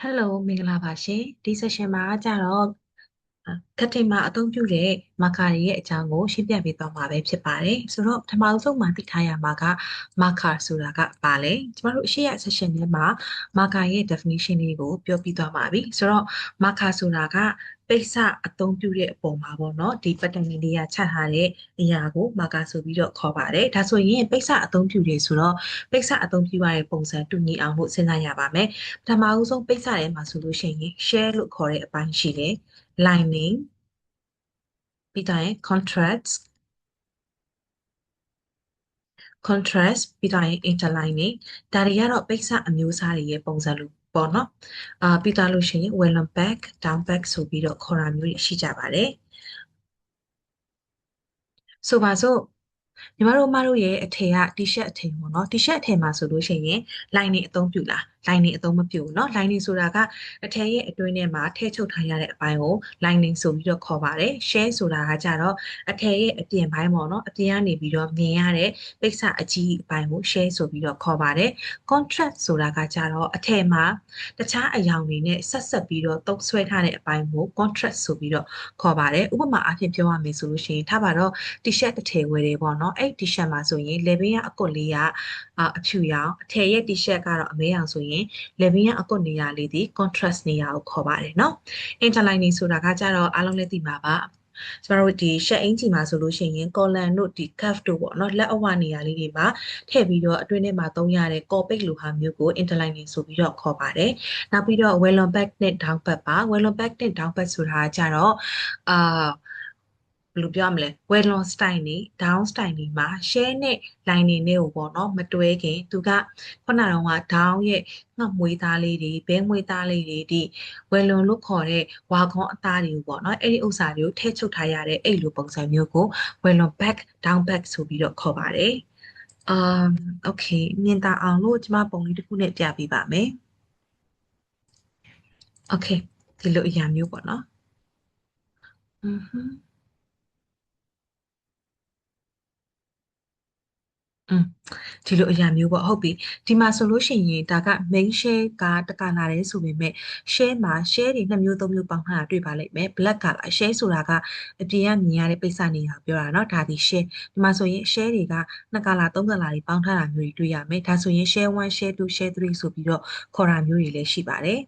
Hello မင်္ဂလာပါရှင်ဒီ session မှာကြတော့ခက်ထိန်မှာအသုံးပြုတဲ့မာကာတွေရဲ့အကြောင်းကိုရှင်းပြပေးသွားမှာပဲဖြစ်ပါတယ်ဆိုတော့ပထမဆုံးမှာသိထားရမှာကမာကာဆိုတာကဘာလဲကျမတို့အရှိရ session ထဲမှာမာကာရဲ့ definition လေးကိုပြောပြသွားပါပြီဆိုတော့မာကာဆိုတာကပိတ်စအသုံးပြုတဲ့အပေါ်မှာပေါ့နော်ဒီ pattern လေးကချထားတဲ့အရာကိုမာကာဆိုပြီးတော့ခေါ်ပါတယ်ဒါဆိုရင်ပိတ်စအသုံးပြုတွေဆိုတော့ပိတ်စအသုံးပြုရတဲ့ပုံစံတူညီအောင်လို့စဉ်းစားရပါမယ်ပထမအဦးဆုံးပိတ်စထဲမှာဆိုလို့ရှိရင် share လို့ခေါ်တဲ့အပိုင်းရှိတယ် lining ပြီးတော့ရင် contrast ပြီးတော့ရင် interlining ဒါတွေကတော့ပိတ်စအမျိုးအစားတွေရဲ့ပုံစံလို့ပေါ့နော်ပြီးတော့လို့ရှိရင် wellum back down back ဆိုပြီးတော့ခေါ်တာမျိုးတွေရှိကြပါတယ်ဆိုပါစို့ညီမတို့ရဲ့အထည်က t-shirt အထည်ပေါ့နော် t-shirt အထည်မှာဆိုလို့ရှိရင် lining အသုံးပြုလား lining အသုံးမပြုဘူးเนาะ lining ဆိုတာကအထည်ရဲ့အတွင်းထဲမှာထည့်ချုပ်ထားရတဲ့အပိုင်းကို lining ဆိုပြီးတော့ခေါ်ပါတယ် shell ဆိုတာကကြတော့အထည်ရဲ့အပြင်ပိုင်းပေါ့နော်အပြင်ကနေပြီးတော့မြင်ရတဲ့ပိတ်စအကြီးအပိုင်းကို shell ဆိုပြီးတော့ခေါ်ပါတယ် contrast ဆိုတာကကြတော့အထည်မှာတခြားအယောင်တွေနဲ့ဆက်ပြီးတော့တုပ်ဆွဲထားတဲ့အပိုင်းကို contrast ဆိုပြီးတော့ခေါ်ပါတယ်ဥပမာအားဖြင့်ပြောရမယ်ဆိုလို့ရှိရင်ထားပါတော့ t-shirt တစ်ထည်ဝယ်တယ်ပေါ့နော်အဲ့ t-shirt မှာဆိုရင်လေဘင်းကအကွက်လေးကအဖြူရောင်အထည်ရဲ့ t-shirt ကတော့အမဲရောင်ဆိုရင်လေဘင်းကအကွက်နေရာလေးဒီ contrast နေရာကိုခေါ်ပါတယ်เนาะ interlining ဆိုတာကကြတော့အားလုံးလည်းသိမှာပါကျမတို့ဒီ shirt အင်ကြီးမှာဆိုလို့ရှိရင် collar တို့ဒီ cuff တို့ပေါ့နော်လက်အဝနေရာလေးတွေမှာထည့်ပြီးတော့အတွင်းထဲမှာသုံးရတဲ့ core ပိတ်လိုဟာမျိုးကို interlining ဆိုပြီးတော့ခေါ်ပါတယ်နောက်ပြီးတော့ wellum back နဲ့ down back ပါ wellum back နဲ့ down back ဆိုတာကကြတော့အာဘယ်လိုပြောရမလဲ wellon style နေ down style နေမှာ share နဲ့ lining နဲ့ကိုပေါ့နော်မတွဲခင်သူကခုနကတော့ down ရဲ့ငှက်မွေးသားလေးတွေဘဲမွေးသားလေးတွေဒီ wellon လို့ခေါ်တဲ့ဝါခေါင်းအသားတွေကိုပေါ့နော်အဲ့ဒီဥစ္စာတွေကိုထည့်ချုပ်ထားရတဲ့အဲ့လိုပုံစံမျိုးကို wellon back down back ဆိုပြီးတော့ခေါ်ပါတယ်โอเคမြင်သာအောင်လို့ကျမပုံလေးတစ်ခုနဲ့ပြပေးပါမယ်โอเคဒီလိုအရာမျိုးပေါ့နော်อือฮึอืมဒီလိုအရာမျိုးပေါ့ဟုတ်ပြီဒီမှာဆိုလို့ရှိရင်ဒါက main share ကတကလာတယ်ဆိုပေမဲ့ share မှာ share တွေနှစ်မျိုးသုံးမျိုးပေါင်းထားတာတွေ့ပါလိမ့်မယ် black color share ဆိုတာကအပြင်ကမြင်ရတဲ့ပိတ်စနေရပြောတာเนาะဒါဒီ share ဒီမှာဆိုရင် share တွေကနှစ်ကလာသုံးကလာတွေပေါင်းထားတာမျိုးတွေတွေ့ရမယ်ဒါဆိုရင် share 1 share 2 share 3ဆိုပြီးတော့ခေါ်တာမျိုးတွေလည်းရှိပါတယ်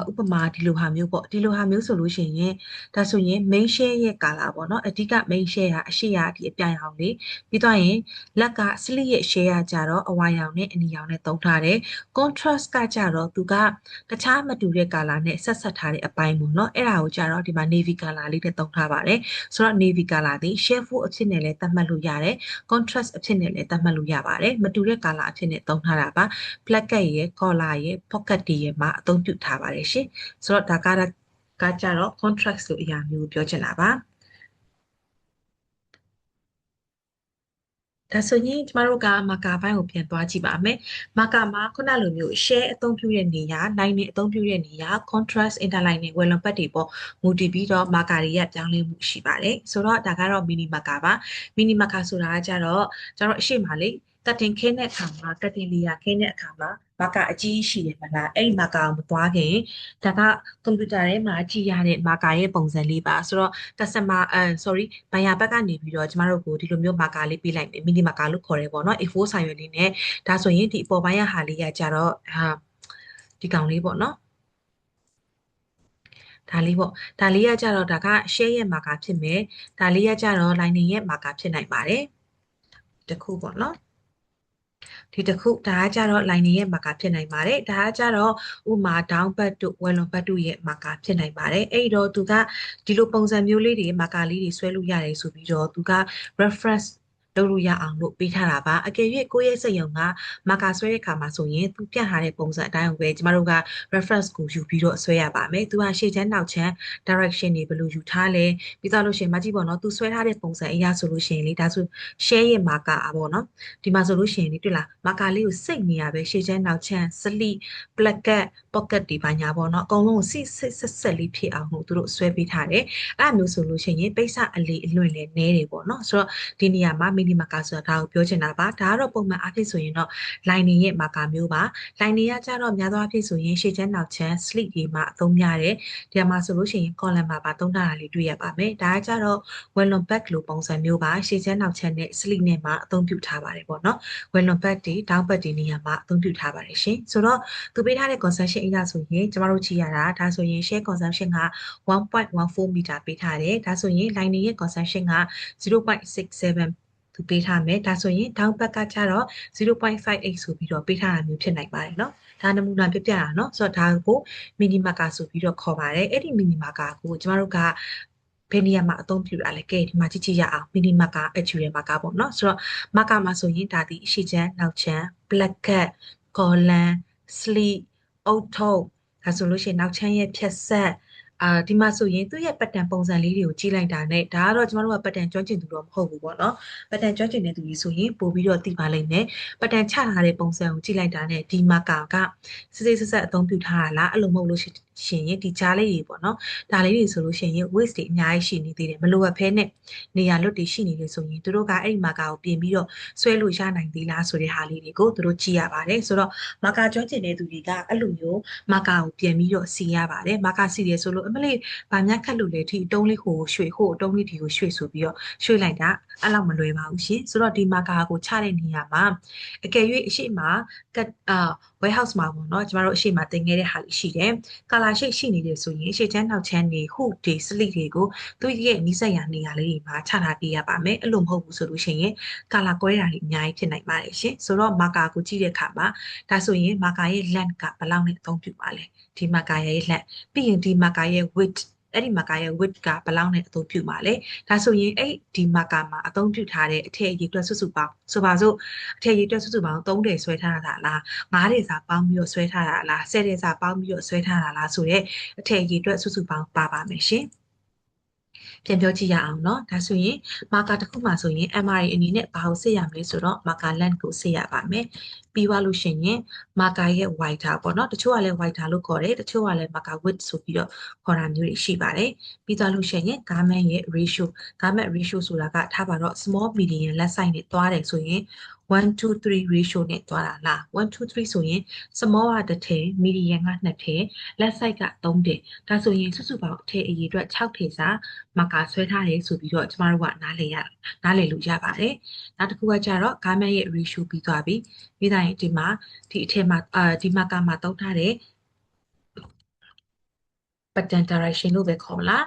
ဥပမာဒီလိုဟာမျိုးပေါ့ဒီလိုဟာမျိုးဆိုလို့ရှိရင်ဒါဆိုရင် main share ရဲ့ color ပေါ့နော်အဓိက main share ကအရှိရာဒီအပြာရောင်လေးပြီးတော့ရင်လက်က slit ရဲ့ share ကကြတော့အဝါရောင်နဲ့အနီရောင်နဲ့သုံးထားတယ် contrast ကကြတော့သူကတခြားမတူတဲ့ color နဲ့ဆက်ထားတဲ့အပိုင်းပေါ့နော်အဲ့ဒါကိုကြတော့ဒီမှာ navy color လေးနဲ့သုံးထားပါတယ်ဆိုတော့ navy color သည် share full အဖြစ်နဲ့လည်းသတ်မှတ်လို့ရတယ် contrast အဖြစ်နဲ့လည်းသတ်မှတ်လို့ရပါတယ်မတူတဲ့ color အဖြစ်နဲ့သုံးထားတာပါ placket ရဲ့ collar ရဲ့ pocket တွေရဲ့မှာအသုံးပြုထားပါတယ်ရှင်ဆိုတော့ဒါကကြတော့ contrast လို့အရာမျိုးကိုပြောချင်တာပါဒါဆိုရင်ကျမတို့ကမာကာပိုင်းကိုပြန်သွားကြည့်ပါမယ်။မာကာမှာခုနလိုမျိုး share အသုံးပြုတဲ့နေရာ lining အသုံးပြုတဲ့နေရာ contrast interlining wellum pad တွေပေါ့မူတည်ပြီးတော့မာကာတွေရဲ့ပြောင်းလဲမှုရှိပါတယ်။ဆိုတော့ဒါကတော့ mini မာကာပါ။ mini မာကာဆိုတာကကြတော့ကျွန်တော်အရှိမလေးကတ်တင်ခင်းတဲ့အခါမှာကတ်တင်လီယာခင်းတဲ့အခါမှာမာကာအကြီးရှိတယ်မလားအဲ့ဒီမာကာကိုမသွားခင်ဒါကကွန်ပျူတာထဲမှာကြည့်ရတဲ့မာကာရဲ့ပုံစံလေးပါဆိုတော့ customer sorry ဘိုင်ယာဘက်ကနေပြီးတော့ကျမတို့ကိုဒီလိုမျိုးမာကာလေးပေးလိုက်မယ်မီနီမာကာလို့ခေါ်တယ်ပေါ့နော် A4 စာရွက်လေးနဲ့ဒါဆိုရင်ဒီအပေါ်ပိုင်းကဟာလေးကကြတော့ဒီကောင်လေးပေါ့နော်ဒါလေးပေါ့ဒါလေးကကြတော့ဒါက share ရဲ့မာကာဖြစ်မယ်ဒါလေးကကြတော့ lining ရဲ့မာကာဖြစ်နိုင်ပါတယ်တခုပေါ့နော်ဒီတစ်ခုဒါကကြတော့ lining ရဲ့မာကာဖြစ်နိုင်ပါတယ်ဒါကကြတော့ဥမာ down back တို့ wellum back တို့ရဲ့မာကာဖြစ်နိုင်ပါတယ်အဲ့တော့သူကဒီလိုပုံစံမျိုးလေးတွေမာကာလေးတွေဆွဲလို့ရတယ်ဆိုပြီးတော့သူက reference လုပ်လို့ရအောင်လို့ပေးထားတာပါအကယ်၍ကိုယ့်ရဲ့စက်ရုံကမာကာဆွဲတဲ့ခါမှာဆိုရင်သူပြထားတဲ့ပုံစံအတိုင်းကိုပဲကျမတို့က reference ကိုယူပြီးတော့ဆွဲရပါမယ်သူကရှေ့ချမ်းနောက်ချမ်း direction တွေဘယ်လိုယူထားလဲပြီးတော့လို့ရှိရင်မကြည့်ပေါ့နော်သူဆွဲထားတဲ့ပုံစံအရာဆိုလို့ရှိရင်လေဒါဆို share ရဲ့မာကာပေါ့နော်ဒီမှာဆိုလို့ရှိရင်လေတွေ့လားမာကာလေးကိုစိတ်နေရပဲရှေ့ချမ်းနောက်ချမ်း slit placket pocket တွေပါညာပေါ့နော်အကုန်လုံးကိုဆက်လေးဖြစ်အောင်လို့သူတို့ဆွဲပေးထားတယ်အဲ့လိုမျိုးဆိုလို့ရှိရင်ပိတ်စအလေအလွင့်လည်းနဲတယ်ပေါ့နော်ဆိုတော့ဒီနေရာမှာ mini နီမာကာဆိုတာဒါကိုပြောချင်တာပါဒါကတော့ပုံမှန်အားဖြင့်ဆိုရင်တော့ lining ရဲ့မာကာမျိုးပါ lining ကကြတော့များသောအားဖြင့်ဆိုရင်ရှေ့ချမ်းနောက်ချမ်း sleeve တွေမှာအသုံးများတယ်ဒီမှာဆိုလို့ရှိရင် column မှာပါသုံးထားတာလေးတွေ့ရပါမယ်ဒါကကြတော့ wellon back လိုပုံစံမျိုးပါရှေ့ချမ်းနောက်ချမ်းနဲ့ sleeve နဲ့မှာအသုံးပြုထားပါတယ်ပေါ့နော် wellon back တွေ down back တွေနေရာမှာအသုံးပြုထားပါတယ်ရှင်ဆိုတော့သူပေးထားတဲ့ consumption အရာဆိုရင်ကျမတို့ကြည့်ရတာဒါဆိုရင် share consumption က 1.14 မီတာပေးထားတယ်ဒါဆိုရင် lining ရဲ့ consumption က 0.67 သူပေးထားမယ်ဒါဆိုရင် down back ကကြတော့0.58ဆိုပြီးတော့ပေးထားတာမျိုးဖြစ်နိုင်ပါတယ်เนาะဒါနမူနာပြပြတာเนาะဆိုတော့ဒါကိုမီနီမာကာဆိုပြီးတော့ခေါ်ပါတယ်အဲ့ဒီမီနီမာကာကိုကျမတို့ကဘယ်နေရာမှာအသုံးပြုရလဲကဲဒီမှာကြည့်ကြည့်ရအောင်မီနီမာကာ actual မာကာပေါ့เนาะဆိုတော့မာကာမှာဆိုရင်ဒါဒီအရှိချမ်းနောက်ချမ်း black cat column sleeve အုတ်ထုပ်ဒါဆိုလို့ရှိရင်နောက်ချမ်းရဲ့ဖြတ်ဆက်ဒီမှာဆိုရင်သူ့ရဲ့ပတ်တန်ပုံစံလေးတွေကိုကြည့်လိုက်တာနဲ့ဒါကတော့ကျမတို့ကပတ်တန်ကျွမ်းကျင်သူတော့မဟုတ်ဘူးပေါ့နော်ပတ်တန်ကျွမ်းကျင်တဲ့သူကြီးဆိုရင်ပို့ပြီးတော့သိပါလိမ့်မယ်ပတ်တန်ချထားတဲ့ပုံစံကိုကြည့်လိုက်တာနဲ့ဒီမာကာကစစ်စစ်ဆက်ဆက်အသုံးပြုထားတာလားအဲ့လိုမဟုတ်လို့ရှိရင်ဒီကြားလေးတွေပေါ့နော်ဒါလေးတွေဆိုလို့ရှိရင် waste တွေအများကြီးရှိနေသေးတယ်မလိုအပ်ဖဲနဲ့နေရာလွတ်တွေရှိနေတယ်ဆိုရင်သူတို့ကအဲ့ဒီမာကာကိုပြင်ပြီးတော့ဆွဲလို့ရနိုင်သေးလားဆိုတဲ့ဟာလေးတွေကိုသူတို့ကြည့်ရပါတယ်ဆိုတော့မာကာကျွမ်းကျင်တဲ့သူတွေကအဲ့လိုမျိုးမာကာကိုပြင်ပြီးတော့စီရပါတယ်မာကာစီတယ်ဆိုလို့အမလေးဗာမြတ်ခတ်လို့လေဒီတုံးလေးကိုရွှေဟိုတုံးလေးဒီကိုရွှေဆိုပြီးတော့ရွှေလိုက်တာအဲ့လောက်မလွယ်ပါဘူးရှင်ဆိုတော့ဒီမာကာကိုချတဲ့နေရာမှာအကယ်၍အရှိမကwarehouse မှာပေါ့နော်ကျမတို့အရှိမတင်ခဲ့တဲ့ဟာလေးရှိတယ်ကာလာရှိတ်ရှိနေတယ်ဆိုရင်ရှေ့ချမ်းနောက်ချမ်းတွေဟူဒီစလိတွေကိုသူရဲ့နီးစပ်ရာနေရာလေးတွေမှာချထားပေးရပါမယ်အဲ့လိုမဟုတ်ဘူးဆိုလို့ရှိရင်ကာလာကွဲတာတွေအများကြီးဖြစ်နိုင်ပါတယ်ရှင်ဆိုတော့မာကာကိုကြည့်တဲ့အခါမှာဒါဆိုရင်မာကာရဲ့ length ကဘယ်လောက်နဲ့အသုံးပြုပါလဲဒီမာကာရဲ့ length ပြီးရင်ဒီမာကာရဲ့ width အဲ့ဒီမာကာရဲ့ width ကဘယ်လောက်နဲ့အသုံးပြုပါလဲဒါဆိုရင်အဲ့ဒီမာကာမှာအသုံးပြုထားတဲ့အထည်အရေအတွက်စုစုပေါင်းဆိုပါစို့အထည်အရေအတွက်စုစုပေါင်း3ထည်ဆွဲထားတာလား5ထည်စာပေါင်းပြီးတော့ဆွဲထားတာလား10ထည်စာပေါင်းပြီးတော့ဆွဲထားတာလားဆိုတော့အထည်အရေအတွက်စုစုပေါင်းပါပါမယ်ရှင်ပြန်ပြောကြည့်ရအောင်เนาะဒါဆိုရင်မာကာတစ်ခုမှဆိုရင် MRI အနေနဲ့ဘာကိုစစ်ရမလဲဆိုတော့မာကာ length ကိုစစ်ရပါမယ်ပြီးသွားလို့ရှိရင်မာကာရဲ့ wider ပေါ့เนาะတချို့ကလည်း wider လို့ခေါ်တယ်တချို့ကလည်းမာကာ width ဆိုပြီးတော့ခေါ်တာမျိုးတွေရှိပါတယ်ပြီးသွားလို့ရှိရင် garment ရဲ့ garment ratio ဆိုတာကထားပါတော့ small medium လက်ဆိုင်နဲ့တွားတယ်ဆိုရင်1:3 ratio နဲ့တွားတာလား1:3ဆိုရင် small ကတစ်ထည် medium က2ထည်လက်ဆိုင်က3ထည်ဒါဆိုရင်စုစုပေါင်းအထည်အရေအတွက်6ထည်စာမာကာဆွဲထားတယ်ဆိုပြီးတော့ကျမတို့ကနားလည်လို့ရပါတယ်နောက်တစ်ခုကကြတော့ garment ရဲ့ ratio ပြီးသွားပြီပြီးတိုင်းဒီမှာဒီအထည်မှာဒီမာကာမှာသုံးထားတဲ့ pattern direction လို့ပဲခေါ်လာ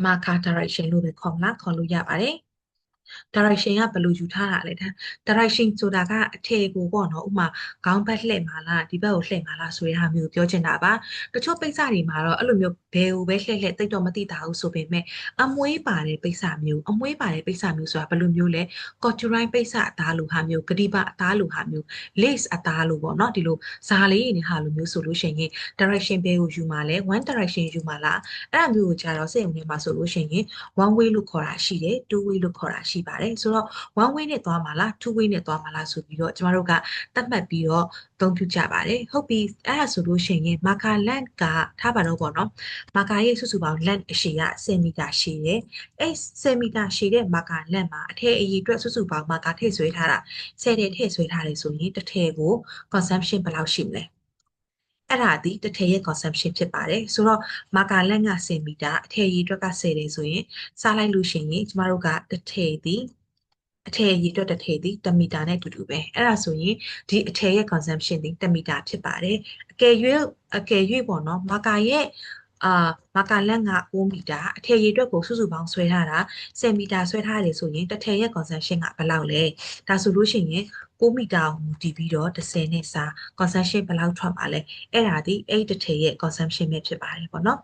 းမာကာ direction လို့ပဲခေါ်လို့ရပါတယ် direction ကဘယ်လိုယူထားတာလဲဒါ direction ဆိုတာကအထည်ကိုပေါ့နော်ဥမာခေါင်းဘက်လှည့်မှာလားဒီဘက်ကိုလှည့်မှာလားဆိုတဲ့ဟာမျိုးပြောချင်တာပါတချို့ပိတ်စတွေမှာတော့အဲ့လိုမျိုးဘယ်ကိုပဲလှည့်တိတ်တော့မသိတာဘူးဆိုပေမဲ့အမွှေးပါတဲ့ပိတ်စမျိုးအမွှေးပါတဲ့ပိတ်စမျိုးဆိုတာဘယ်လိုမျိုးလဲ corduroy ပိတ်စအသားလိုဟာမျိုးဂတိပအသားလိုဟာမျိုး lace အသားလိုပေါ့နော်ဒီလိုဇာလေးတွေဟာလိုမျိုးဆိုလို့ရှိရင် direction ဘယ်ကိုယူမှာလဲ one direction ယူမှာလားအဲ့ဒါမျိုးကိုကြာတော့စိတ်ဝင်နေမှာဆိုလို့ရှိရင် one way လို့ခေါ်တာရှိတယ်two way လို့ခေါ်တာရှိပါတယ်ဆိုတော့ one way နဲ့သွားမှာလား two way နဲ့သွားမှာလားဆိုပြီးတော့ကျမတို့ကသတ်မှတ်ပြီးတော့သုံးပြုကြပါတယ်ဟုတ်ပြီအဲ့ဒါဆိုလို့ရှိရင်မာကာ length ကထားပါတော့ပေါ့နော်မာကာရဲ့စုစုပေါင်း length အရှည်က10မီတာရှည်တယ်အဲ့10မီတာရှည်တဲ့မာကာ length မှာအထည်အရေအတွက်စုစုပေါင်းမာကာထည့်ဆွဲထားတာ10ထည်ထည့်ဆွဲထားတယ်ဆိုရင်တစ်ထည်ကို consumption ဘယ်လောက်ရှိမလဲအဲ့ဒါဒီတစ်ထည်ရဲ့ consumption ဖြစ်ပါတယ်ဆိုတော့မာကာလက်က10မီတာအထည်ရည်အတွက်က10တယ်ဆိုရင်စားလိုက်လို့ရှိရင်ကျမတို့ကတစ်ထည်ဒီအထည်ရည်အတွက်တစ်ထည်ဒီ1မီတာနဲ့တူတူပဲအဲ့ဒါဆိုရင်ဒီအထည်ရဲ့ consumption ဒီ1မီတာဖြစ်ပါတယ်အကယ်၍ပေါ့နော်မာကာရဲ့မာကာလက်က9မီတာအထည်ရည်အတွက်ကိုစုစုပေါင်းဆွဲထားတာ10မီတာဆွဲထားတယ်ဆိုရင်တစ်ထည်ရဲ့ consumption ကဘယ်လောက်လဲဒါဆိုလို့ရှိရင်9မီတာကိုမူတည်ပြီးတော့10နဲ့စာ consumption ဘယ်လောက်ထွက်ပါလဲအဲ့ဒါဒီ8တစ်ထည်ရဲ့ consumption ပဲဖြစ်ပါတယ်ပေါ့နော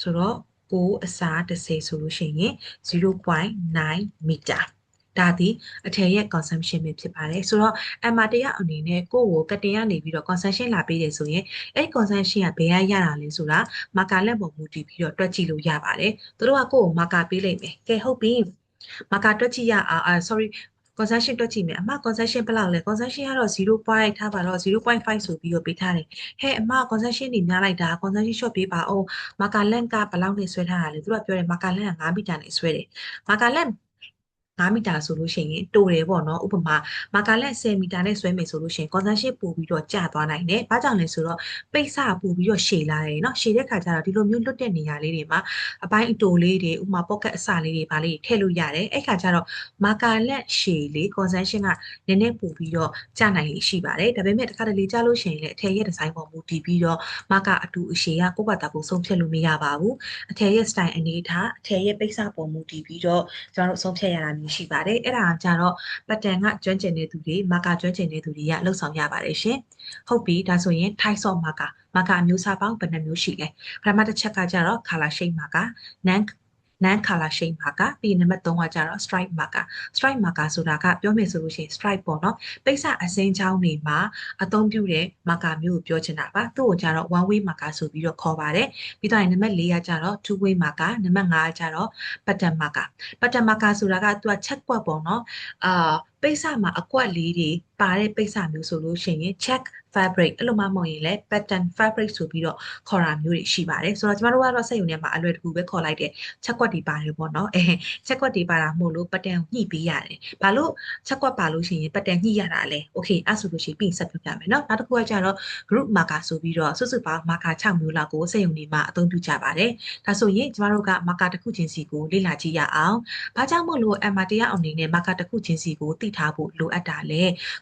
်ဆိုတော့9အစား10ဆိုလို့ရှိရင်0.9မီတာဒါဒီအထည်ရဲ့ consumption ပဲဖြစ်ပါတယ်ဆိုတော့အမတရအနေနဲ့ကိုယ့်ကိုကတင်ရနေပြီးတော့ consumption လာပေးတယ်ဆိုရင်အဲ့ consumption ကဘယ်ရတာလဲဆိုတာမာကာလက်ပေါ်မူတည်ပြီးတော့တွက်ကြည့်လို့ရပါတယ်သူတို့ကကိုယ့်ကိုမာကာပေးလိုက်မယ်ကဲဟုတ်ပြီမာကာတွက်ကြည့်ရအောင်sorry consumption တွက်ကြည့်မယ်အမ consumption ဘယ်လောက်လဲ consumption ကတော့0.ထားပါတော့0.5ဆိုပြီးတော့ပေးထားတယ်ဟဲ့အမ consumption တွေများလိုက်တာ consumption short ပေးပါအောင်မာကာလန့်ကဘယ်လောက်နဲ့ဆွဲထားတာလဲသူကပြောတယ်မာကာလန့်က9မီတာနဲ့ဆွဲတယ်မာကာလန့် 9မီတာဆိုလို့ရှိရင်တိုတယ်ပေါ့နော်ဥပမာမာကာလက်10မီတာနဲ့ဆွဲမယ်ဆိုလို့ရှိရင် concentration ပို့ပြီးတော့ကျသွားနိုင်တယ်။ဘာကြောင့်လဲဆိုတော့ပိတ်စပို့ပြီးတော့ရှည်လာတယ်เนาะရှည်တဲ့ခါကျတော့ဒီလိုမျိုးလွတ်တဲ့နေရာလေးတွေမှာအပိုင်းအတိုလေးတွေဥပမာ pocket အစလေးတွေဗာလေးထည့်လို့ရတယ်။အဲ့ခါကျတော့မာကာလက်ရှည်လေး concentration ကနည်းနည်းပို့ပြီးတော့ကျနိုင်လေရှိပါတယ်။ဒါပေမဲ့တစ်ခါတလေကျလို့ရှိရင်လည်းအထည်ရဲ့ဒီဇိုင်းပေါ်မူတည်ပြီးတော့မာကာအတူအရှည်ကကိုယ့်ဘာသာကိုယ်ဆုံးဖြတ်လို့မရပါဘူး။အထည်ရဲ့ style အနေထားအထည်ရဲ့ပိတ်စပေါ်မူတည်ပြီးတော့ကျွန်တော်တို့ဆုံးဖြတ်ရတာမျိုးရှိပါတယ်။အဲ့ဒါကြတော့ပတ်တန်ကကျွမ်းကျင်တဲ့သူတွေမာကာကျွမ်းကျင်တဲ့သူတွေကလှုပ်ဆောင်ရပါတယ်ရှင်။ဟုတ်ပြီဒါဆိုရင် type of marker မာကာအမျိုးအစားပေါင်းဘယ်နှမျိုးရှိလဲ။ပထမတစ်ချက်ကကြတော့ color shade marker non color shade marker ပြီးနံပါတ်3ကကြတော့ stripe marker ဆိုတာကပြောမယ်ဆိုလို့ရှိရင် stripe ပေါ့နော်ပိတ်စအစင်းချောင်းတွေမှာအသုံးပြုတဲ့ marker မျိုးကိုပြောချင်တာပါသူ့ကိုကြတော့ one way marker ဆိုပြီးတော့ခေါ်ပါတယ်ပြီးတော့နံပါတ်4ကကြတော့ two way marker နံပါတ်5ကကြတော့ pattern marker ဆိုတာကသူက check ကွက်ပေါ့နော်ပိတ်စမှာအကွက်လေးတွေပါတဲ့ပိတ်စမျိုးဆိုလို့ရှိရင် check fabric အဲ့လိုမှမဟုတ်ရင်လည်း pattern fabric ဆိုပြီးတော့ခေါ်တာမျိုးတွေရှိပါတယ်ဆိုတော့ကျမတို့ကတော့စက်ရုံထဲမှာအလွယ်တကူပဲခေါ်လိုက်တယ်ချက်ကွက်တွေပါတယ်ပေါ့နော်ချက်ကွက်တွေပါတာမို့လို့ပတ်တန်ညှိပေးရတယ်ဘာလို့ချက်ကွက်ပါလို့ရှိရင်ပတ်တန်ညှိရတာလဲโอเคအဲ့ဆိုလို့ရှိရင်ပြီးဆက်ပြပြမယ်နော်နောက်တစ်ခုကကြတော့ group marker ဆိုပြီးတော့စုစုပေါင်း marker 6မျိုးလောက်ကိုစက်ရုံတွေမှာအသုံးပြုကြပါတယ်ဒါဆိုရင်ကျမတို့က marker တစ်ခုချင်းစီကိုလေ့လာကြည့်ရအောင်ဘာကြောင့်မို့လို့ MR တရားအောင်နေနဲ့ marker တစ်ခုချင်းစီကိုသိထားဖို့လိုအပ်တာလဲ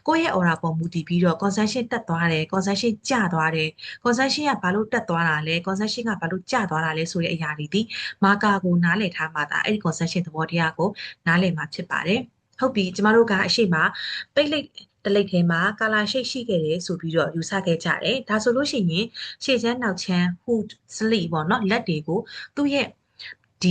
ကိုယ့်ရဲ့ aura ပေါ်မူတည်ပြီးတော့ concentration တက်သွားတယ် concentration ကျသွားတယ် concentration ကဘာလို့တက်သွားတာလဲ concentration ကဘာလို့ကျသွားတာလဲဆိုတဲ့အရာတွေဒီ marker ကိုနားလည်ထားမှသာအဲ့ဒီ concentration သဘောတရားကိုနားလည်မှာဖြစ်ပါတယ်ဟုတ်ပြီကျမတို့ကအရှိမပိတ်လိပ်တလိပ်ထဲမှာ color shade ရှိခဲ့တယ်ဆိုပြီးတော့ယူဆခဲ့ကြတယ်ဒါဆိုလို့ရှိရင်ရှေ့ချမ်းနောက်ချမ်း hood sleeve ပေါ့နော်လက်တွေကိုသူ့ရဲ့ဒ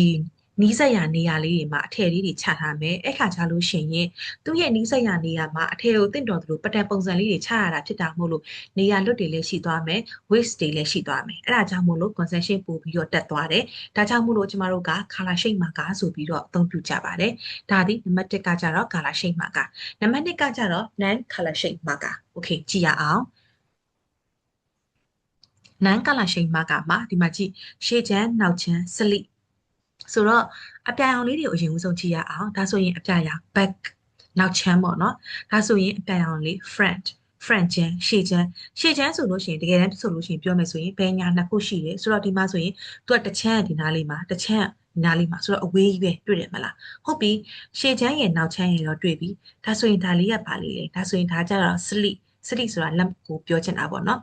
ီနီးစပ်ရာနေရာလေးတွေမှာအထည်လေးတွေချထားမယ်အဲ့ခါကျလို့ရှိရင်သူ့ရဲ့နီးစပ်ရာနေရာမှာအထည်ကိုတင့်တော်သလိုပတံပုံစံလေးတွေချရတာဖြစ်တာမို့လို့နေရာလွတ်တွေလည်းရှိသွားမယ် waist တွေလည်းရှိသွားမယ်အဲ့ဒါကြောင့်မို့လို့ concentration ပို့ပြီးတော့တက်သွားတယ်ဒါကြောင့်မို့လို့ကျမတို့က color shade marker ဆိုပြီးတော့အသုံးပြုကြပါတယ်ဒါဒီနံပါတ်1ကကြတော့ color shade marker နံပါတ်2ကကြတော့ non color shade marker okay ကြည့်ရအောင် non color shade marker မှာဒီမှာကြည့်ရှေ့ချမ်းနောက်ချမ်း sleeveဆိုတော့အပြာရောင်လေးတွေကိုအရင်ဦးဆုံးကြည့်ရအောင်ဒါဆိုရင်အပြာရောင် back နောက်ချမ်းပေါ့နော်ဒါဆိုရင်အပြာရောင်လေး front ချမ်းရှေ့ချမ်းဆိုလို့ရှိရင်တကယ်တမ်းဆိုလို့ရှိရင်ပြောမယ်ဆိုရင်ဘယ်ညာနှစ်ခုရှိတယ်ဆိုတော့ဒီမှာဆိုရင်သူကတစ်ချမ်းဒီနားလေးမှာတစ်ချမ်းဒီနားလေးမှာဆိုတော့အဝေးကြီးပဲတွေ့တယ်မလားဟုတ်ပြီရှေ့ချမ်းရဲ့နောက်ချမ်းရဲ့တော့တွေ့ပြီဒါဆိုရင်ဒါလေးကပါလေးလေဒါဆိုရင်ဒါကြတော့ sleeve ဆိုတာလက်ကိုပြောချင်တာပေါ့နော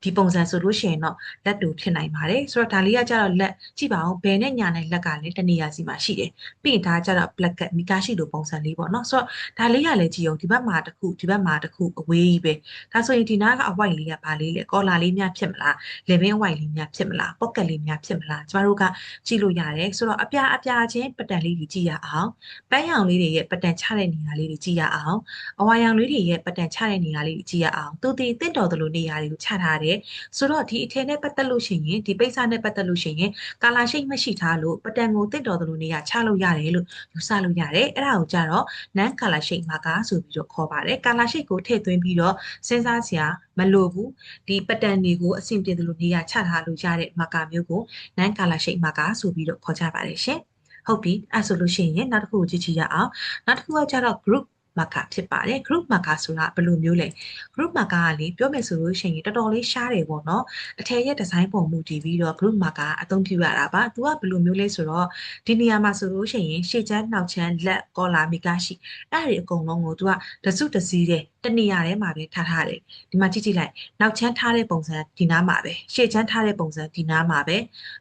်ဒီပုံစံဆိုလို့ရှိရင်တော့လက်တူဖြစ်နိုင်ပါတယ်ဆိုတော့ဒါလေးကကြတော့လက်ကြည့်ပါဦးဘယ်နဲ့ညာနဲ့လက်ကလည်းတနေရာစီမှာရှိတယ်ပြီးရင်ဒါကြတော့ black မီကာရှိလိုပုံစံလေးပေါ့နော်ဆိုတော့ဒါလေးကလည်းကြည့်အောင်ဒီဘက်မှာတစ်ခုဒီဘက်မှာတစ်ခုအဝေးကြီးပဲဒါဆိုရင်ဒီနားကအဝိုက်လေးကဘာလေးလဲကော်လာလေးများဖြစ်မလားလေဘင်းအဝိုက်လေးများဖြစ်မလားပေါ့ကက်လေးများဖြစ်မလားကျမတို့ကကြည့်လို့ရတယ်ဆိုတော့အပြာချင်းပတန်လေးကြီးကြည့်ရအောင်ပန်းရောင်လေးတွေရဲ့ပတန်ချတဲ့နေရာလေးတွေကြည့်ရအောင်အဝါရောင်လေးတွေရဲ့ပတန်ချတဲ့နေရာလေးတွေကြည့်ရအောင်သူတည်တင့်တော်သလိုနေရာတွေကိုချထားတယ်ဆိုတော့ဒီအထည်နဲ့ပတ်သက်လို့ရှိရင်ဒီပိတ်စနဲ့ပတ်သက်လို့ရှိရင်ကာလာရှိတ်မရှိထားလို့ပတန်ကိုတင့်တော်သလိုနေရာချလို့ရတယ်လို့ယူဆလို့ရတယ်အဲ့ဒါကိုကြတော့ non color shade marker ဆိုပြီးတော့ခေါ်ပါတယ်ကာလာရှိတ်ကိုထည့်သွင်းပြီးတော့စဉ်းစားစရာမလိုဘူးဒီပတန်တွေကိုအဆင်ပြေသလိုနေရာချထားလို့ရတဲ့ marker မျိုးကို non color shade marker ဆိုပြီးတော့ခေါ်ကြပါတယ်ရှင်ဟုတ်ပြီအဲ့ဆိုလို့ရှိရင်နောက်တစ်ခုကိုကြည့်ကြည့်ရအောင်နောက်တစ်ခုကကြတော့ group marker ဖြစ်ပါတယ် group marker ဆိုတာဘယ်လိုမျိုးလဲ group marker ကလေပြောမယ်ဆိုလို့ရှိရင်တော်တော်လေးရှားတယ်ပေါ့နော်အထည်ရဲ့ဒီဇိုင်းပုံမူတည်ပြီးတော့ group marker အသုံးပြုရတာပါသူကဘယ်လိုမျိုးလဲဆိုတော့ဒီနေရာမှာဆိုလို့ရှိရင်ရှေ့ချမ်းနောက်ချမ်းလက်ကော်လာမီကာရှိအဲ့ဒီအကုန်လုံးကိုသူကတစုတစည်းတဲ့တနေရာထဲမှာပဲထားတယ်ဒီမှာကြည့်လိုက်နောက်ချမ်းထားတဲ့ပုံစံဒီနားမှာပဲရှေ့ချမ်းထားတဲ့ပုံစံဒီနားမှာပဲ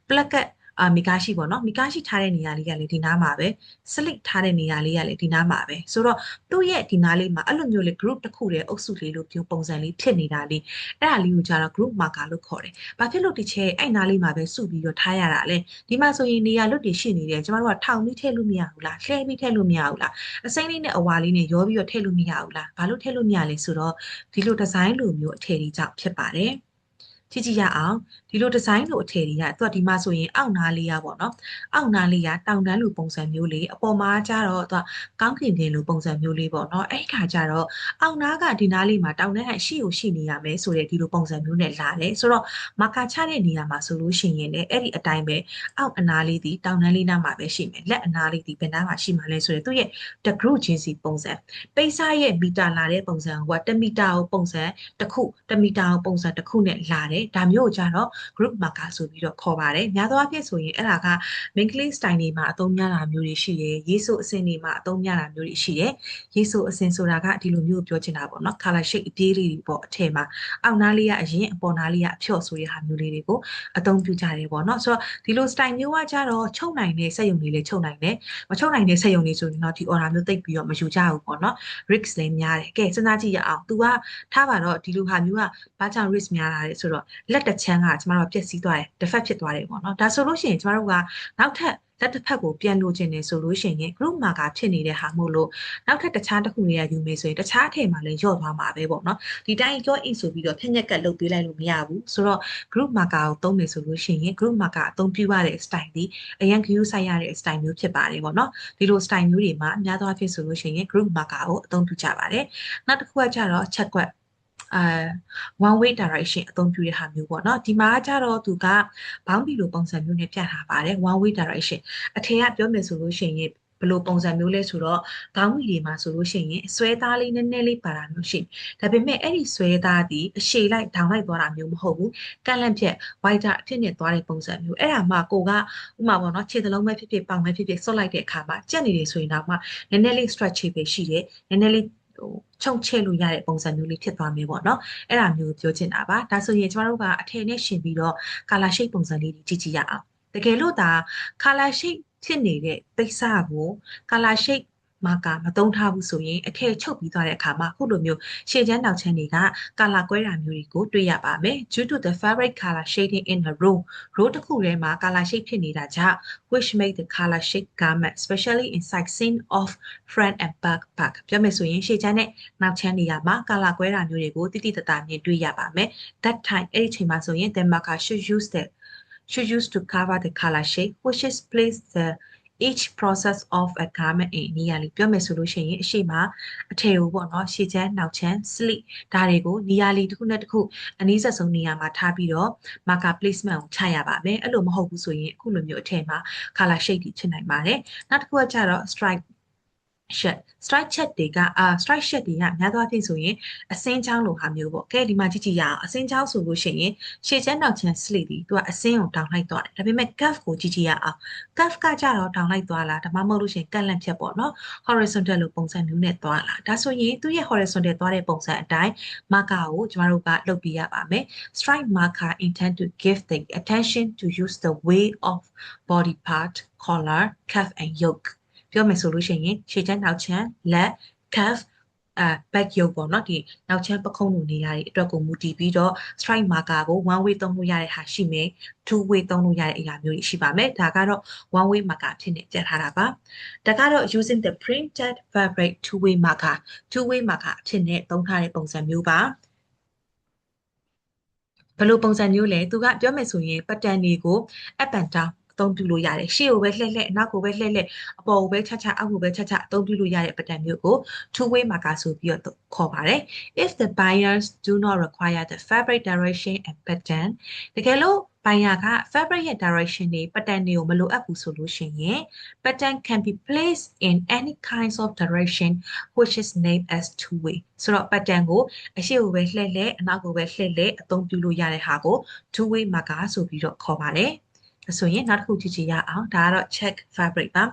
placketမီကာရှိပေါ့နော်မီကာရှိထားတဲ့နေရာလေးကလည်းဒီနားမှာပဲစလစ်ထားတဲ့နေရာလေးကလည်းဒီနားမှာပဲဆိုတော့သူ့ရဲ့ဒီနားလေးမှာအဲ့လိုမျိုးလေး group တစ်ခုတည်းအုပ်စုလေးလို့ပြောပုံစံလေးဖြစ်နေတာလေးအဲ့ဒါလေးကိုကြတော့ group marker လို့ခေါ်တယ်။ဘာဖြစ်လို့ဒီချဲအဲ့နားလေးမှာပဲစုပြီးတော့ထားရတာလဲဒီမှာဆိုရင်နေရာလွတ်တွေရှိနေတယ်ကျမတို့ကထောင်ပြီးထည့်လို့မရဘူးလားလှဲပြီးထည့်လို့မရဘူးလားအစိမ့်လေးနဲ့အဝါလေးနဲ့ရောပြီးတော့ထည့်လို့မရဘူးလားဘာလို့ထည့်လို့မရလဲဆိုတော့ဒီလိုဒီဇိုင်းလိုမျိုးအထည်ကြီးကြောင့်ဖြစ်ပါတယ်။ ကြည့်ကြည့်ရအောင်ဒီလိုဒီဇိုင်းလိုအထည်တွေကသူကဒီမှာဆိုရင်အောက်နားလေးရပေါ့နော်အောက်နားလေးကတောင်တန်းလိုပုံစံမျိုးလေးအပေါ်မှာကျတော့သူကကောင်းကင်ပြင်လိုပုံစံမျိုးလေးပေါ့နော်အဲ့ဒီခါကျတော့အောက်နားကဒီနားလေးမှာတောင်တန်းအရှိကိုရှိနေရမယ်ဆိုတဲ့ဒီလိုပုံစံမျိုးနဲ့လာတယ်ဆိုတော့မာကာချတဲ့နေရာမှာဆိုလို့ရှိရင်လည်းအဲ့ဒီအတိုင်းပဲအောက်အနားလေးဒီတောင်တန်းလေးနားမှာပဲရှိမယ်လက်အနားလေးဒီဘယ်နားမှာရှိမှာလဲဆိုတော့သူရဲ့ the group ချင်းစီပုံစံပိတ်စာရဲ့မီတာလာတဲ့ပုံစံက1မီတာကိုပုံစံတစ်ခု1မီတာကိုပုံစံတစ်ခုနဲ့လာတယ်ဒါမျိုးကြတော့ group marker ဆိုပြီးတော့ခေါ်ပါတယ်များသောအားဖြင့်ဆိုရင်အဲ့ဒါက main class style တွေမှာအသုံးများတာမျိုးတွေရှိတယ်ရေးဆိုအဆင့်တွေမှာအသုံးများတာမျိုးတွေရှိတယ်ရေးဆိုအဆင့်ဆိုတာကဒီလိုမျိုးပြောချင်တာပေါ့နော် color shade အပြေးလေးတွေပေါ့အထည်မှာအောက်နားလေးကအရင်အပေါ်နားလေးကအဖြော့ဆိုတဲ့ဟာမျိုးလေးတွေကိုအသုံးပြုကြတယ်ပေါ့နော်ဆိုတော့ဒီလို style မျိုးကကြတော့ချုပ်နိုင်တဲ့စက်ရုံတွေလည်းချုပ်နိုင်တယ်မချုပ်နိုင်တဲ့စက်ရုံတွေဆိုရင်တော့ဒီ order မျိုးသိပ်ပြီးတော့မယူကြဘူးပေါ့နော် risk လည်းများတယ်ကဲစဉ်းစားကြည့်ရအောင် तू ကထားပါတော့ဒီလိုဟာမျိုးကဘာကြောင့် risk များလာလဲဆိုတော့လက်တစ်ချမ်းကကျမတို့ပျက်စီးသွားတယ် defect ဖြစ်သွားတယ်ပေါ့နော်ဒါဆိုလို့ရှိရင်ကျမတို့ကနောက်ထပ်လက်တစ်ဖက်ကိုပြန်လိုချင်တယ်ဆိုလို့ရှိရင် group marker ဖြစ်နေတဲ့ဟာမို့လို့နောက်ထပ်တခြားတစ်ခုတွေကယူမယ်ဆိုရင်တခြားအထည်မှာလည်းညော့သွားမှာပဲပေါ့နော်ဒီတိုင်းကြော့အိဆိုပြီးတော့ဖြက်ညက်ကလုပ်ပေးလိုက်လို့မရဘူးဆိုတော့ group marker ကိုသုံးမယ်ဆိုလို့ရှိရင် group marker အသုံးပြုရတဲ့ style ဒီအရင် view ဆိုင်ရတဲ့ style မျိုးဖြစ်ပါတယ်ပေါ့နော်ဒီလို style မျိုးတွေမှာအများသောအားဖြင့်ဆိုလို့ရှိရင် group marker ကိုအသုံးပြုကြပါတယ်နောက်တစ်ခုကကျတော့ check quad one way direction အသုံးပြုတဲ့ဟာမျိုးပေါ့နော်ဒီမှာကျတော့သူကဘောင်းဘီလိုပုံစံမျိုးနဲ့ပြထားပါတယ် one way direction အထင်ကပြောမယ်ဆိုလို့ရှိရင်ဘယ်လိုပုံစံမျိုးလဲဆိုတော့ခေါင်းမီတွေမှာဆိုလို့ရှိရင်ဆွဲသားလေးနည်းနည်းလေးပါတာမျိုးရှိဒါပေမဲ့အဲ့ဒီဆွဲသားဒီအရှည်လိုက်ဒေါင်လိုက်သွားတာမျိုးမဟုတ်ဘူးကန့်လန့်ဖြက် wider အဖြစ်နဲ့သွားတဲ့ပုံစံမျိုးအဲ့ဒါမှကိုကဥမာပေါ့နော်ခြေသလုံးပဲဖြစ်ဖြစ်ပေါင်ပဲဖြစ်ဖြစ်ဆွတ်လိုက်တဲ့အခါမှာကြက်နေတယ်ဆိုရင်တော့မှနည်းနည်းလေး stretchable ရှိတယ်နည်းနည်းလေးချုံချဲ့လို့ရတဲ့ပုံစံမျိုးလေးဖြစ်သွားမယ်ပေါ့နော်အဲ့ဒါမျိုးပြောချင်တာပါဒါဆိုရင်ကျမတို့ကအထည်နဲ့ရှင်ပြီးတော့ color shade ပုံစံလေးတွေကြည့်ကြည့်ရအောင်တကယ်လို့ဒါ color shade ဖြစ်နေတဲ့ပိတ်စကို color shade မာကာမသုံးထားဘူးဆိုရင်အထည်ချုပ်ပြီးသွားတဲ့အခါမှာခုလိုမျိုးရှေ့ချမ်းနောက်ချမ်းတွေက color ကွဲတာမျိုးတွေကိုတွေ့ရပါမယ် due to the fabric color shading in a row တစ်ခုထဲမှာ color shade ဖြစ်နေတာကြောင့် which make the color shade garment especially in section of front and back ပြောမယ်ဆိုရင်ရှေ့ချမ်းနဲ့နောက်ချမ်းတွေကမှာ color ကွဲတာမျိုးတွေကိုတိတိတသားမြင်တွေ့ရပါမယ် that time အဲ့ဒီချိန်မှာဆိုရင် the marker should use to cover the color shade which is place the each process of a garment in နေရာလေးပြောမယ်ဆိုလို့ရှိရင်အရှိမအထည်ကိုပေါ့နော်ရှေ့ချမ်းနောက်ချမ်း sleeve ဒါတွေကိုနေရာလေးတစ်ခုနဲ့တစ်ခုအနည်းဆက်ဆုံးနေရာမှာထားပြီးတော့ marker placement ကိုချရပါမယ်အဲ့လိုမဟုတ်ဘူးဆိုရင်အခုလိုမျိုးအထည်မှာ color shade တွေဖြစ်နိုင်ပါတယ်နောက်တစ်ခုကကျတော့ strike strike check တွေက strike check တွေကများသောအားဖြင့်ဆိုရင်အစင်းချောင်းလိုဟာမျိုးပေါ့ကဲဒီမှာကြည့်ကြည့်ရအောင်အစင်းချောင်းဆိုလို့ရှိရင်ရှေ့ချမ်းနောက်ချမ်း sleeve ဒီသူကအစင်းကိုတောင်းလိုက်သွားတယ်ဒါပေမဲ့ cuff ကိုကြည့်ကြည့်ရအောင် cuff ကကြတော့တောင်းလိုက်သွားလားဒါမှမဟုတ်လို့ရှိရင်ကန့်လန့်ဖြတ်ပေါ့နော် horizontal လိုပုံစံမျိုးနဲ့သွားလားဒါဆိုရင်သူရဲ့ horizontal သွားတဲ့ပုံစံအတိုင်း marker ကိုကျမတို့ကလုပ်ပြရပါမယ် strike marker intend to give the attention to use the way of body part collar cuff and yoke ပြောမယ်ဆိုလို့ရှိရင်ရှေ့ချမ်းနောက်ချမ်းလက် cuff back yoke ပေါ့နော်ဒီနောက်ချမ်းပခုံးလိုနေရာတွေအတွက်ကိုမူတည်ပြီးတော့ strike marker ကို one way သုံးလို့ရတဲ့ဟာရှိမယ် two way သုံးလို့ရတဲ့အရာမျိုးတွေရှိပါမယ်ဒါကတော့ one way marker ဖြစ်နေပြထားတာပါဒါကတော့ using the printed fabric two way marker အဖြစ်နဲ့သုံးထားတဲ့ပုံစံမျိုးပါဘယ်လိုပုံစံမျိုးလဲသူကပြောမယ်ဆိုရင် pattern တွေကို up and down အသုံးပြုလို့ရတယ်ရှေ့ကိုပဲလှည့်လှည့်အနောက်ကိုပဲလှည့်လှည့်အပေါ်ကိုပဲချချအောက်ကိုပဲချချအသုံးပြုလို့ရတဲ့ pattern မျိုးကို two way marker ဆိုပြီးတော့ခေါ်ပါတယ် if the buyers do not require the fabric direction and pattern တကယ်လို့ buyer က fabric ရဲ့ direction တွေ pattern တွေကိုမလိုအပ်ဘူးဆိုလို့ရှိရင် pattern can be placed in any kinds of direction which is named as two way ဆိုတော့ pattern ကိုအရှေ့ကိုပဲလှည့်လှည့်အနောက်ကိုပဲလှည့်လှည့်အသုံးပြုလို့ရတဲ့ဟာကို two way marker ဆိုပြီးတော့ခေါ်ပါတယ်ဆိုရင်နောက်တစ်ခုကြည့်ကြည့်ရအောင်ဒါကတော့ check fabric ပါ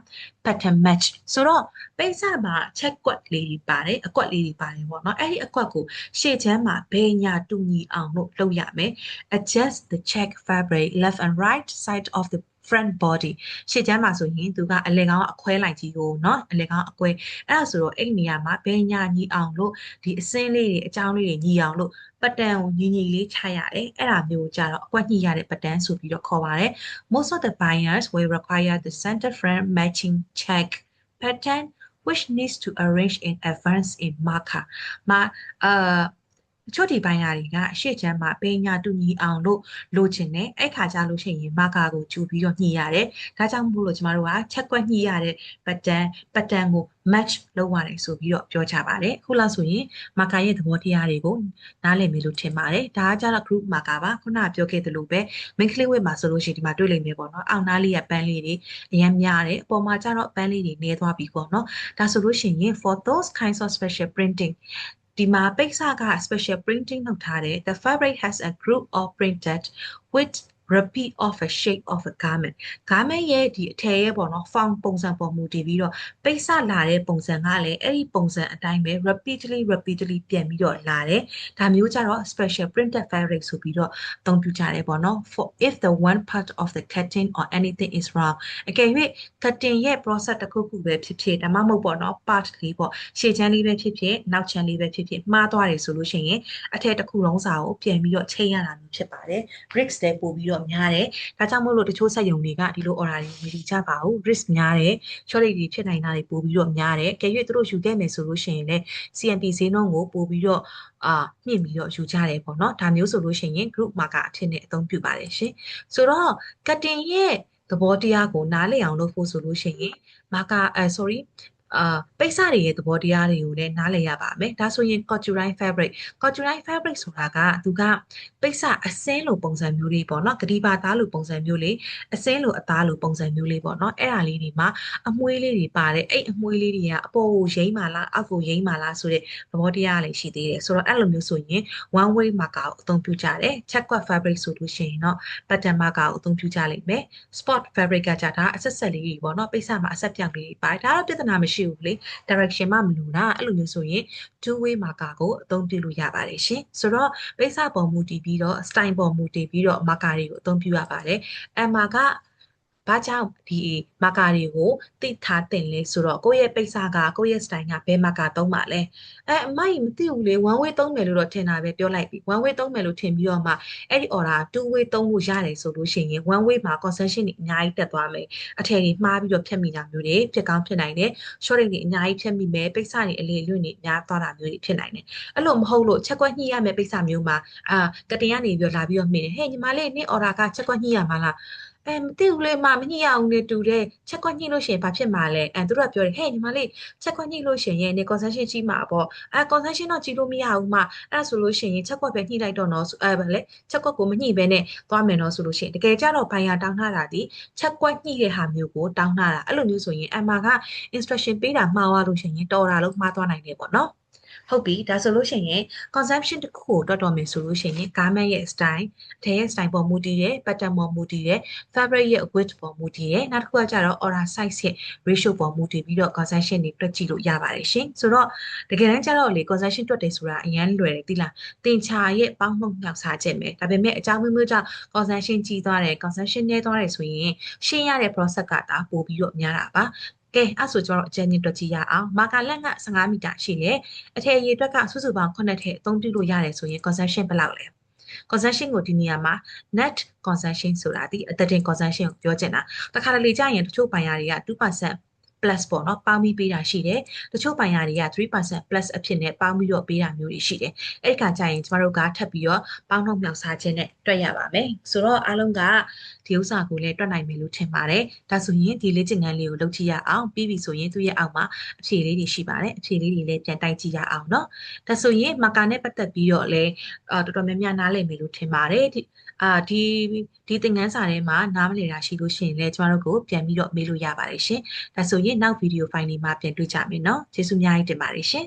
pattern match ဆိုတော့ပိတ်စမှာ check ကွက်လေးတွေပါတယ်အကွက်လေးတွေပါတယ်ပေါ့နော်အဲ့ဒီအကွက်ကိုရှေ့ချမ်းမှာဘယ်ညာတူညီအောင်လို့လုပ်ရမယ် adjust the check fabric left and right side of the front body ရှေ့ချမ်းမှာဆိုရင်သူကအလဲကောင်းအခွဲလိုက်ကြီးကိုเนาะအလဲကောင်းအခွဲအဲ့ဒါဆိုတော့အဲ့နေရာမှာဘယ်ညာညီအောင်လို့ဒီအစင်းလေးတွေအကြောင်းလေးတွေညီအောင်လို့ပတ်တန်ကိုညီညီလေးချရတယ်အဲ့ဒါမျိုးကြတော့အကွက်ညှိရတဲ့ပတ်တန်ဆိုပြီးတော့ခေါ်ပါတယ် most of the buyers will require the center frame matching check pattern which needs to arrange in advance in marker မှာ တချို့ဒီပိုင်းရာတွေကရှေ့ချမ်းမှာပညာတူညီအောင်လို့လိုချင်တယ်အဲ့ခါကြလို့ရှိရင်မာကာကိုကြူပြီးတော့ညှိရတယ်ဒါကြောင့်မို့လို့ကျမတို့ကချက်ကွက်ညှိရတဲ့ပတ်တန်ကို match လုပ်ရတယ်ဆိုပြီးတော့ပြောကြပါတယ်ခုလောက်ဆိုရင်မာကာရဲ့သဘောတရားတွေကိုနားလည်မယ်လို့ထင်ပါတယ်ဒါကကြတော့ group မာကာပါခုနကပြောခဲ့သလိုပဲ main click ဝက်မှာဆိုလို့ရှိရင်ဒီမှာတွေ့လိမ့်မယ်ပေါ့နော်အောက်နားလေးကပန်းလေးတွေအများများတယ်အပေါ်မှာကျတော့ပန်းလေးတွေနည်းသွားပြီပေါ့နော်ဒါဆိုလို့ရှိရင် for those kinds of special printing ဒီမှာပိတ်စက special printing လုပ်ထားတယ် the fabric has a group of printed with repeat of a shape of a garment ရဲ့ဒီအထည်ရဲ့ပေါ့နော် form ပုံစံပေါ်မူတည်ပြီးတော့ပိတ်စလာတဲ့ပုံစံကလည်းအဲ့ဒီပုံစံအတိုင်းပဲ repeatedly ပြန်ပြီးတော့လာတယ်ဒါမျိုးကြတော့ special printed fabric ဆိုပြီးတော့အသုံးပြုကြတယ်ပေါ့နော် for if the one part of the cutting or anything is wrong အကယ်၍ cutting ရဲ့ process တစ်ခုခုပဲဖြစ်ဖြစ်ဒါမှမဟုတ်ပေါ့နော် part လေးပေါ့ရှေ့ချမ်းလေးပဲဖြစ်ဖြစ်နောက်ချမ်းလေးပဲဖြစ်ဖြစ်မှားသွားတယ်ဆိုလို့ရှိရင်အထည်တစ်ခုလုံးစာကိုပြန်ပြီးတော့ချိန်ရတာမျိုးဖြစ်ပါတယ် risk တွေပို့ပြီးတော့များတယ်ဒါကြောင့်မို့လို့တချို့စက်ရုံတွေကဒီလို order တွေမယူကြပါဘူး risk များတယ် shortage တွေဖြစ်နိုင်တာတွေပို့ပြီးတော့များတယ်ကြွေသူတို့ယူခဲ့မယ်ဆိုလို့ရှိရင်လည်း CMP ဈေးနှုန်းကိုပို့ပြီးတော့မြင့်ပြီးတော့ယူကြတယ်ပေါ့နော်ဒါမျိုးဆိုလို့ရှိရင် group marker အဖြစ်နဲ့အသုံးပြုပါတယ်ရှင်ဆိုတော့ cutting ရဲ့သဘောတရားကိုနားလည်အောင်လုပ်ဖို့ဆိုလို့ရှိရင် marker sorry ပိတ်စတွေရဲ့သဘောတရားတွေကိုလည်းနားလည်ရပါမယ်ဒါဆိုရင် corduroy fabric ဆိုတာကသူကပိတ်စအစင်းလိုပုံစံမျိုးလေးပေါ့နော်ဂတိပါသားလိုပုံစံမျိုးလေးအစင်းလိုအသားလိုပုံစံမျိုးလေးပေါ့နော်အဲ့ဒါလေးတွေမှာအမွှေးလေးတွေပါတယ်အဲ့အမွှေးလေးတွေကအပေါ်ကိုရိမ့်မာလားအောက်ကိုရိမ့်မာလားဆိုတဲ့သဘောတရားလေးရှိသေးတယ်ဆိုတော့အဲ့လိုမျိုးဆိုရင် one way marker ကိုအသုံးပြုကြတယ် check fabric ဆိုလို့ရှိရင်တော့ pattern marker ကိုအသုံးပြုကြလိမ့်မယ် spot fabric ကကြတာအဆက်ဆက်လေးတွေပေါ့နော်ပိတ်စမှာအဆက်ပြောင်လေးတွေပါတယ်ဒါတော့ပြဿနာမရှိဘူးလေ direction မှမလို့တာအဲ့လိုမျိုးဆိုရင် two way marker ကိုအသုံးပြုလို့ရပါတယ်ရှင်ဆိုတော့ပိတ်စပေါ်မူတည်ပြီးတော့ style ပေါ်မူတည်ပြီးတော့ marker တွေကိုအသုံးပြုရပါတယ်အမှာကဘာကြောင့်ဒီ marker တွေကိုသိထားတင်လဲဆိုတော့ကိုယ့်ရဲ့ပိတ်စကကိုယ့်ရဲ့ style ကဘယ် marker သုံးပါလဲအမိုက်မသိဘူးလေ one way သုံးမယ်လို့တော့ထင်တာပဲပြောလိုက်ပြီ one way သုံးမယ်လို့ထင်ပြီးတော့မှအဲ့ဒီ order two way သုံးလို့ရတယ်ဆိုလို့ရှိရင် one way မှာ concession တွေအများကြီးတက်သွားမယ်အထည်တွေမှားပြီးတော့ဖြတ်မိတာမျိုးတွေဖြစ်ကောင်းဖြစ်နိုင်တယ် short တွေအများကြီးဖြတ်မိမယ်ပိတ်စတွေအလေလွင့်တွေများသွားတာမျိုးတွေဖြစ်နိုင်တယ်အဲ့လိုမဟုတ်လို့ချက်ကွက်ညှိရမယ်ပိတ်စမျိုးမှာကတင်ကနေပြီးတော့လာပြီးတော့မိတယ်ဟဲ့ညီမလေးနေ့ order ကချက်ကွက်ညှိရမှာလားမသိဘူးလေမညှိရအောင်လေတူတယ်ချက်ကွက်ညှိလို့ရှိရင်ဘာဖြစ်မှာလဲသူတို့ကပြောတယ်ဟဲ့ညီမလေးချက်ကွက်ညှိလို့ရှိရင်နေ concession ကြီးမှာပေါ့concession တော့ကြီးလို့မရဘူးမအဲ့ဆိုလို့ရှိရင်ချက်ကွက်ပဲညှိလိုက်တော့နော်ဗာလေချက်ကွက်ကိုမညှိဘဲနဲ့သွားမယ်နော်ဆိုလို့ရှိရင်တကယ်ကြတော့ဘိုင်ယာတောင်းထားတာဒီချက်ကွက်ညှိတဲ့ဟာမျိုးကိုတောင်းထားတာအဲ့လိုမျိုးဆိုရင်အမှာက instruction ပေးတာမှားသွားလို့ရှိရင်တော်တာလို့မှားသွားနိုင်တယ်ပေါ့နော်ဟုတ်ပြီဒါဆိုလို့ရှိရင် consumption တစ်ခုကိုတော်မယ်ဆိုလို့ရှိရင် garment ရဲ့ style အထည်ရဲ့ style ပေါ်မူတည်တယ် pattern ပေါ်မူတည်တယ် fabric ရဲ့ width ပေါ်မူတည်တယ်နောက်တစ်ခုကကျတော့ order size ရဲ့ ratio ပေါ်မူတည်ပြီးတော့ consumption တွေတွက်ကြည့်လို့ရပါတယ်ရှင်ဆိုတော့တကယ်တမ်းကျတော့လေ consumption တွက်တယ်ဆိုတာအရင်လွယ်တယ်သိလားတင်ချာရဲ့ပေါင်းမှုမြောက်စားချက်ပဲဒါပေမဲ့အကြောင်းမျိုးကြောင့် consumption ကြီးသွားတယ် consumption နည်းသွားတယ်ဆိုရင်ရှင်းရတဲ့ process ကဒါပို့ပြီးတော့များတာပါကဲအဲ့ဆိုကျွန်တော်အကြံဉာဏ်တွက်ကြည့်ရအောင်မာကာလက်ငါ15မီတာရှိတယ်အထည်ရည်အတွက်ကစုစုပေါင်း9ထည်အသုံးပြုလို့ရတယ်ဆိုရင် consumption ဘယ်လောက်လဲ consumption ကိုဒီနေရာမှာ net consumption ဆိုတာဒီအသက်တင် consumption ကိုပြောချင်တာတခါတလေကြာရင်တချို့ပိုင်ယာတွေက2% plus ပေါ့နော်ပေါင်းပြီးပေးတာရှိတယ်တချို့ပိုင်ယာတွေက3% plus အဖြစ်နဲ့ပေါင်းပြီးတော့ပေးတာမျိုးတွေရှိတယ်အဲ့ဒီခါကျရင်ကျမတို့ကထပ်ပြီးတော့ပေါင်းနှုတ်မြောက်စားခြင်းနဲ့တွက်ရပါမယ်ဆိုတော့အားလုံးကဒီဥစ္စာကိုလည်းတွက်နိုင်မယ်လို့ထင်ပါတယ်ဒါဆိုရင်ဒီလေ့ကျင့်ခန်းလေးကိုလုပ်ကြည့်ရအောင်ပြီးပြီဆိုရင်သူ့ရဲ့အောက်မှာအဖြေလေးတွေရှိပါတယ်အဖြေလေးတွေလည်းပြန်တိုက်ကြည့်ရအောင်เนาะဒါဆိုရင်မာကာနဲ့ပတ်သက်ပြီးတော့လည်းတော်တော်များများနားလည်မယ်လို့ထင်ပါတယ်ဒီသင်ခန်းစာထဲမှာနားမလည်တာရှိလို့ရှိရင်လည်းကျမတို့ကိုပြန်ပြီးတော့မေးလို့ရပါတယ်ရှင်ဒါဆိုရင်နောက်ဗီဒီယိုဖိုင်လေးမှာပြန်တွေ့ကြမယ်เนาะကျေးဇူးအများကြီးတင်ပါတယ်ရှင်